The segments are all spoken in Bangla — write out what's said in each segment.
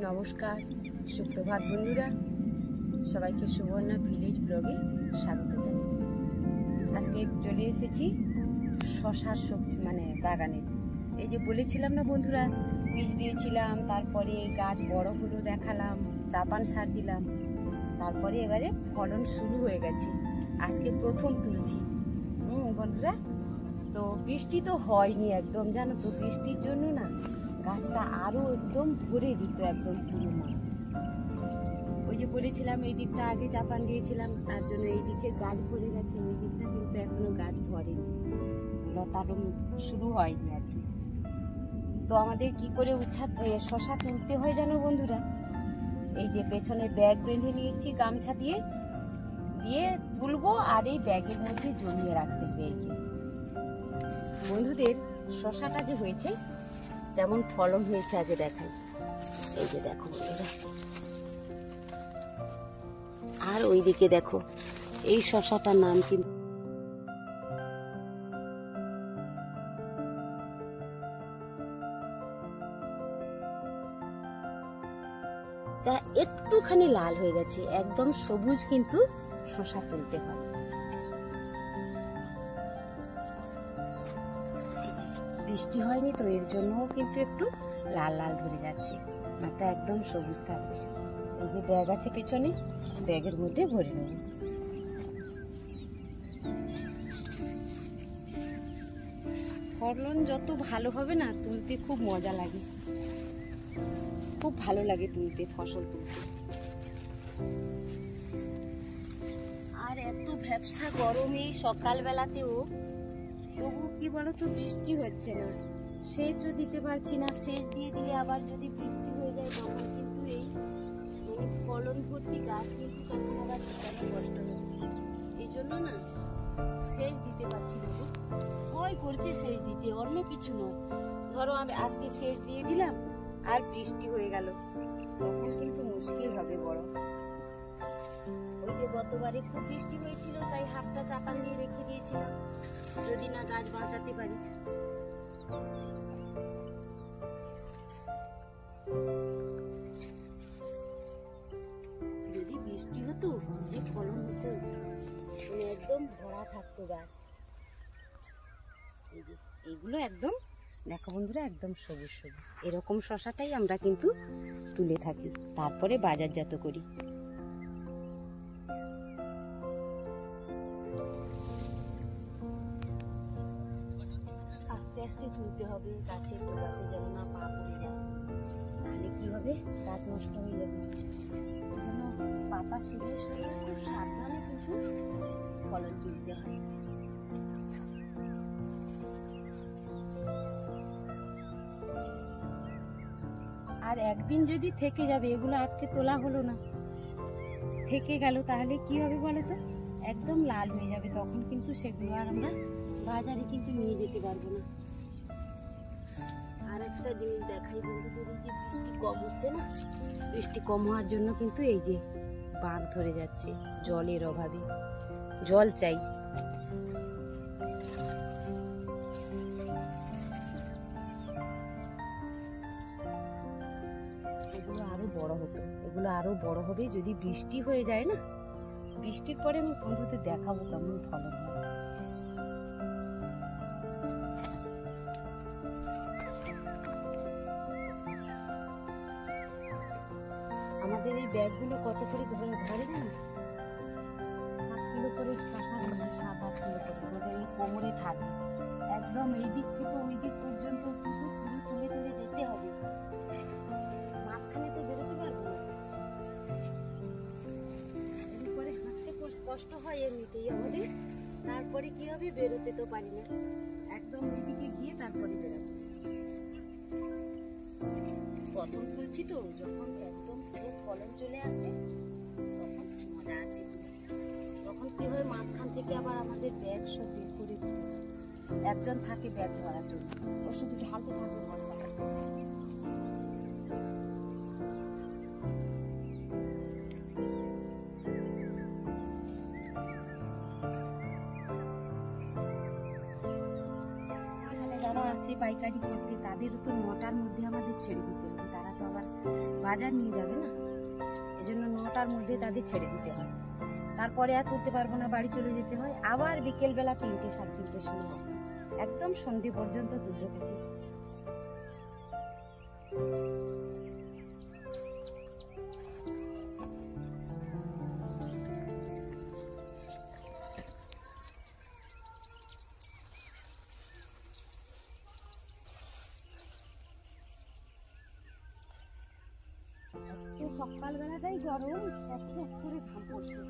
নমস্কার, সুপ্রভাত বন্ধুরা, সবাইকে সুবর্ণা ভিলেজ ব্লগে স্বাগত জানাই। আজকে চলে এসেছি শশার সবজি বাগানে। এই যে বলেছিলাম না বন্ধুরা, বীজ দিয়েছিলাম, তারপরে গাছ বড় হলো দেখালাম, চাপান সার দিলাম, তারপরে এবারে ফলন শুরু হয়ে গেছে। আজকে প্রথম তুলছি বন্ধুরা। তো বৃষ্টি তো হয়নি একদম, জানো তো, বৃষ্টির জন্য না গাছটা আরো একদম ভরে যেত, একদম পুরো মাঠ। ওই যে বলেছিলাম এই দিকটা আগে চাপান দিয়েছিলাম, তার জন্য এই দিকে গাছ ভরে গেছে, ওই দিকটা কিন্তু এখনো গাছ ভরেনি, লতানো শুরু হয়নি আর কি। তো আমাদের কি করে শশা তুলতে হয় জানো বন্ধুরা, এই যে পেছনে ব্যাগ বেঁধে নিয়েছি গামছা দিয়ে দিয়ে তুলবো, আর এই ব্যাগের মধ্যে জমিয়ে রাখতে হবে। এই যে বন্ধুদের শশাটা যে হয়েছে কেমন ফলন হয়েছে আগে দেখাই। এই যে দেখো বন্ধুরা, আর ওইদিকে দেখো, এই শশাটার নাম কিন্তু একটুখানি লাল হয়ে গেছে, একদম সবুজ কিন্তু শশা তুলতে হয়। বৃষ্টি হয়নি তো এর জন্যও কিন্তু একটু লাল লাল ধরে যাচ্ছে, মাথা একদম সবুজ থাকবে। এই যে ব্যাগ আছে পেছনে, ব্যাগের মধ্যে ভরে নেব। ফলন যত ভালো হবে না, তুলতে খুব মজা লাগে, খুব ভালো লাগে তুলতে, ফসল তুলতে। আর এত ভ্যাপসা গরমে সকালবেলাতেও তবু কি বলতো, বৃষ্টি হচ্ছে না, সেচও দিতে পারছি না। সেচ দিয়ে দিলে আবার যদি বৃষ্টি হয়ে যায় তখন কিন্তু এই ফলন ভর্তি গাছ কিন্তু তখন আবার টিকানো কষ্ট হবে। এই জন্য না সেচ দিতে পারছি না, ভয় করছে সেচ দিতে, অন্য কিছু নয়। ধরো আমি আজকে সেচ দিয়ে দিলাম আর বৃষ্টি হয়ে গেল, তখন কিন্তু মুশকিল হবে বড়। ওই যে গতবারে খুব বৃষ্টি হয়েছিল, তাই হাতটা চাপান দিয়ে রেখে দিয়েছিলাম, যদি না গাছ বাঁচাতে পারি। যদি বৃষ্টি হতো, যে ফলন হতো, একদম ভরা থাকতো গাছ। এই যে এইগুলো একদম দেখো বন্ধুরা, একদম সবুজ সবুজ, এরকম শশাটাই আমরা কিন্তু তুলে থাকি, তারপরে বাজারজাত করি। আস্তে আস্তে তুলতে হবে, গাছের গোড়াতে যেন না পা পড়ে যায়, তাহলে কি হবে, গাছ নষ্ট হয়ে যাবে। পাতা সরিয়ে সরিয়ে খুব সাবধানে কিন্তু ফলন তুলতে হয়। আর একদিন যদি থেকে যাবে, এগুলো আজকে তোলা হলো না, থেকে গেল, তাহলে কি হবে বলো তো, একদম লাল হয়ে যাবে, তখন কিন্তু সেগুলো আর আমরা বাজারে কিন্তু নিয়ে যেতে পারবো না। আর একটা জিনিস দেখাই বন্ধুদের, এই যে বৃষ্টি কম হচ্ছে না, বৃষ্টি কম হওয়ার জন্য কিন্তু এই যে বাঁধ ধরে যাচ্ছে, জলের অভাবে, জল চাই। এগুলো আরো বড় হতো, এগুলো আরো বড় হবে যদি বৃষ্টি হয়ে যায় না। বৃষ্টির পরে আমি বন্ধুদের দেখাবো কেমন ফলন হয়। আমাদের এই ব্যাগগুলো কত করে ধরে না, 7 কিলো করে শশা, 7-8 কিলো করে আমাদের এই কোমরে থাকে, একদম এই দিক থেকে ওই দিক পর্যন্ত কিন্তু তুলে তুলে তুলে যেতে হবে, মাঝখানে তো বেরোতে পারবো না। এরপরে হাঁটতে কষ্ট হয় এমনিতেই আমাদের, তারপরে কি হবে, বেরোতে তো পারি না, একদম ওই দিকে গিয়ে তারপরে বেরোবো। প্রথম তুলছি তো, যখন একদম পুরো ফলন চলে আসবে তখন মজা আছে। তখন কি হয়, মাঝখান থেকে আবার আমাদের ব্যাগ সব বের করে দিতে হবে, একজন থাকে ব্যাগ ধরার জন্য, ও শুধু ঢালতে থাকবে বস্তাটা। যারা আসে পাইকারি করতে, তাদেরও তো 9টার মধ্যে আমাদের ছেড়ে দিতে হবে, তারা তো আবার বাজার নিয়ে যাবে না, এজন্য 9টার মধ্যে তাদের ছেড়ে দিতে হয়। তারপরে আর তুলতে পারবো না, বাড়ি চলে যেতে হয়। আবার বিকেলবেলা 3টে 3:30 সময় আসে, একদম সন্ধে পর্যন্ত তুলতে থাকি। সকালবেলাটাই গরম, এত করে ঘাম পড়ছে।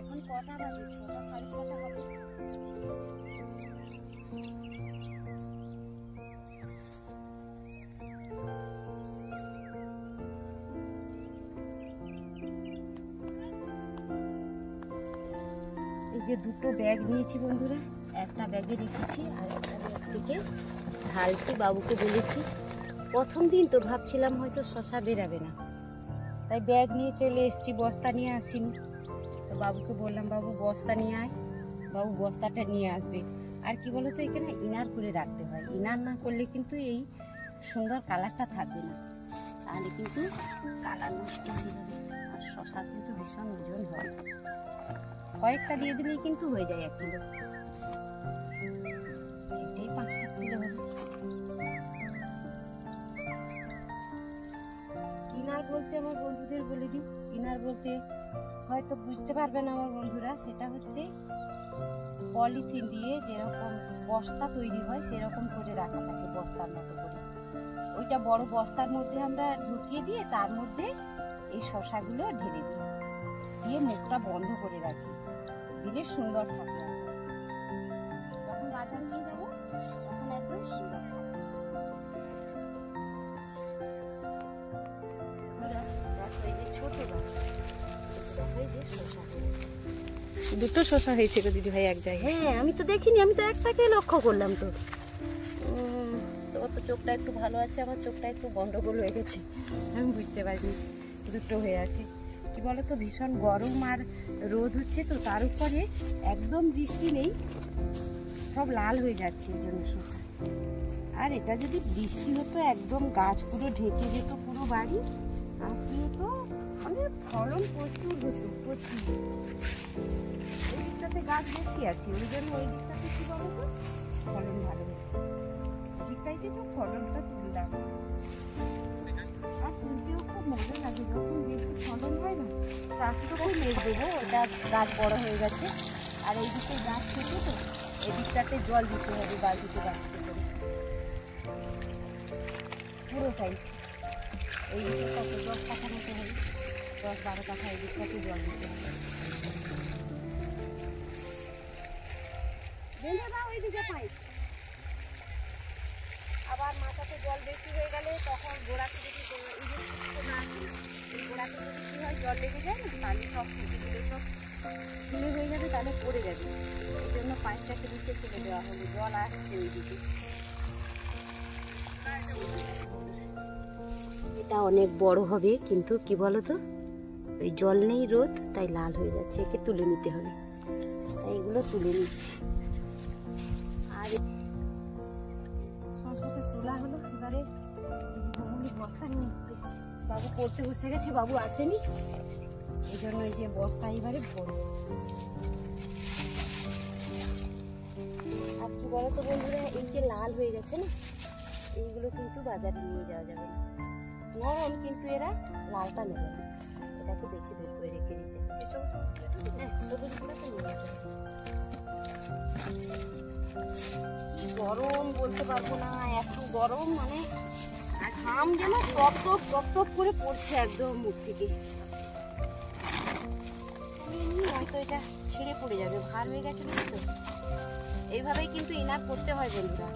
এখন কটা বাজে? 6টা 6:30 হবে। এই যে 2টো ব্যাগ নিয়েছি বন্ধুরা, একটা ব্যাগে রেখেছি আর একটা ব্যাগ থেকে ঢালছি। বাবুকে বলেছি, প্রথম দিন তো ভাবছিলাম হয়তো শশা বেরাবে না, তাই ব্যাগ নিয়ে চলে এসেছি, বস্তা নিয়ে আসিনি। তো বাবুকে বললাম, বাবু বস্তা নিয়ে আয়। বাবু বস্তাটা নিয়ে আসবে। আর কি বলতো, এখানে ইনার করে রাখতে হয়, ইনার না করলে কিন্তু এই সুন্দর কালারটা থাকবে না, তাহলে কিন্তু কালার নষ্ট হয়ে যাবে। আর শশা কিন্তু ভীষণ ওজন হয়, কয়েকটা দিয়ে দিলেই কিন্তু হয়ে যায় 1 কিলো, এটাই 5-7 কিলো হবে। ইনার বলতে আমার বন্ধুদের বলে দিই, ইনার বলতে হয়তো বুঝতে পারবে না আমার বন্ধুরা, সেটা হচ্ছে পলিথিন দিয়ে যেরকম বস্তা তৈরি হয় সেরকম করে রাখা থাকে, বস্তার মতো করে। ওইটা বড় বস্তার মধ্যে আমরা ঢুকিয়ে দিয়ে তার মধ্যে এই শশাগুলো ঢেলে দিই, দিয়ে মুখটা বন্ধ করে রাখি, দিলে সুন্দর থাকে। যখন বাজার নিয়ে যাবো তখন একদম সুন্দর থাকে। ছোট গাছ, 2টো শশা হয়েছে গো দিদি ভাই এক জায়গায়। হ্যাঁ, আমি তো দেখিনি, আমি তো একটাকে লক্ষ্য করলাম। তো তোর তো চোখটা একটু ভালো আছে, আমার চোখটা একটু গন্ডগোল হয়ে গেছে, আমি বুঝতে পারিনি 2টো হয়ে আছে। কি বলতো, ভীষণ গরম আর রোদ হচ্ছে, তো তার উপরে একদম বৃষ্টি নেই, সব লাল হয়ে যাচ্ছে এই জন্য শশা। আর এটা যদি বৃষ্টি হতো একদম গাছ পুরো ঢেকে যেত পুরো বাড়ি, আর কি হতো, মানে ফলন প্রচুর হতো, প্রচুর। এই দিকটাতে গাছ বেশি আছে, ওই জন্য ওই দিকটাতে কি বলতো ফলন ভালো হচ্ছে, দিকটাইতে তো ফলনটা তুললাম। আর তুলতেও খুব মজা লাগে, যখন বেশি ফলন হয় না, চাষ তো খুব মেঘ দেবো, ওটা গাছ বড় হয়ে গেছে। আর এই দিকে গাছ ছোটো, তো এই দিকটাতে জল দিতে হবে বালতিতে বালতিতে করে পুরোটাই। এই দিকে কত 10 কাঠা মতো হবে, 10-12 কাঠা এই দিকটাতে জল দিতে হবে। আবার মাথাতে জল বেশি হয়ে গেলে তখন গোড়াতে যদি গোড়াতে যদি কি হয়, জল লেগে যায় না, তাহলে সব ফুটে সব ঝুলে হয়ে যাবে, তাহলে পড়ে যাবে। এই জন্য পাইপটাকে নিচে ফেলে দেওয়া হলো, জল আসছে ওই দিকে। এটা অনেক বড় হবে, কিন্তু কি বলতো, ওই জল নেই, রোদ, তাই লাল হয়ে যাচ্ছে, একে তুলে নিতে হবে, তাই এগুলো তুলে নিচ্ছি। আর শশাটা তোলা হলো, এবারে বস্তা নিয়ে এসছে, বাবু পড়তে বসে গেছে, বাবু আসেনি, এই জন্য এই যে বস্তা এবারে ভরবো। আর কি বলতো বন্ধুরা, এই যে লাল হয়ে গেছে না, এইগুলো কিন্তু বাজারে নিয়ে যাওয়া যাবে না, নরম, কিন্তু এরা লালটা নেবে না, এটাকে বেছে বের করে রেখে দিতে হবে। হ্যাঁ, সবুজগুলো তো নিয়ে যাবে। কি গরম বলতে পারবো না, এত গরম, মানে ঘাম যেন টপ টপ টপ টপ করে পড়ছে একদম মুখ থেকে। হয়তো এটা ছিঁড়ে পড়ে যাবে, ভার হয়ে গেছে তো। এইভাবেই কিন্তু ইনার করতে হয় বন্ধুরা,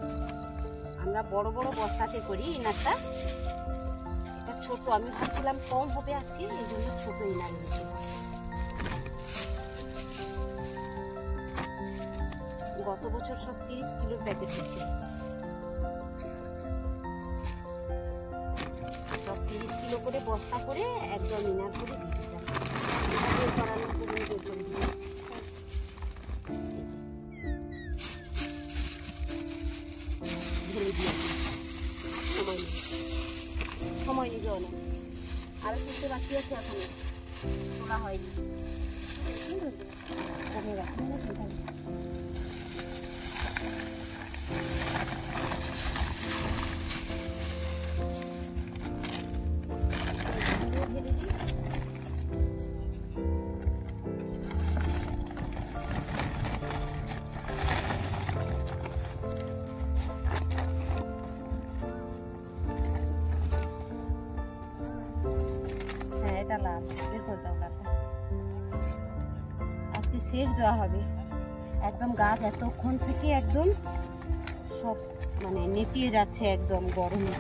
আমরা বড় বড় বস্তাতে করি ইনারটা, এটা ছোট, আমি ভাবছিলাম কম হবে আজকে, এই জন্য ছোট ইনার নিয়েছি। গত বছর সব 30 কিলোর প্যাকেট হয়েছে, সব 30 কিলো করে বস্তা করে একদম ইনার করে দিয়ে দিতাম। সময় নিবে অনেক। আরো তুলতে বাকি আছে, এখন তোলা হয়নি, কমে গেছে না সেটা। আজকে সেচ দেওয়া হবে, একদম গাছ এতক্ষণ থেকে একদম সব মানে নেতিয়ে যাচ্ছে একদম গরমে।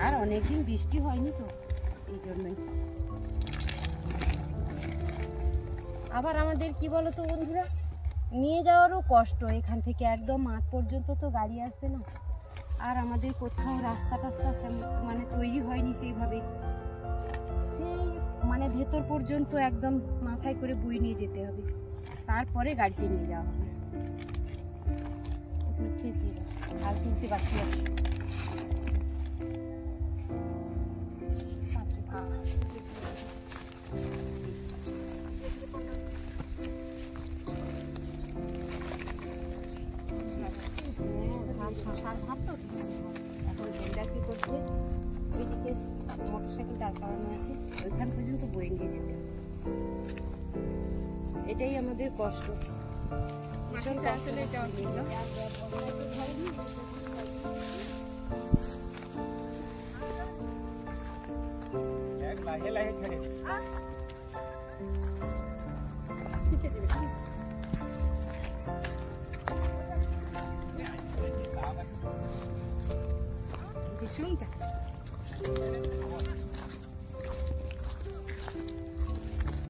আর অনেকদিন বৃষ্টি হয়নি তো, এই জন্যই। আবার আমাদের কি বলতো বন্ধুরা, নিয়ে যাওয়ারও কষ্ট, এখান থেকে একদম মাঠ পর্যন্ত তো গাড়ি আসবে না, আর আমাদের কোথাও রাস্তা টাস্তা মানে তৈরি হয়নি সেইভাবে, সেই মানে ভেতর পর্যন্ত একদম মাথায় করে বই নিয়ে যেতে হবে, তারপরে গাড়িতে নিয়ে যাওয়া হবে। আর তুলতে বাকি আছে। শশার ভাত তো এখন বইটা কি করছে, ওইদিকে মোটরসাইকেল দাঁড় করানো আছে, ওইখান পর্যন্ত বয়ে নিয়ে যেতে হবে। এটাই আমাদের কষ্ট, ভীষণ কষ্ট। শুনটা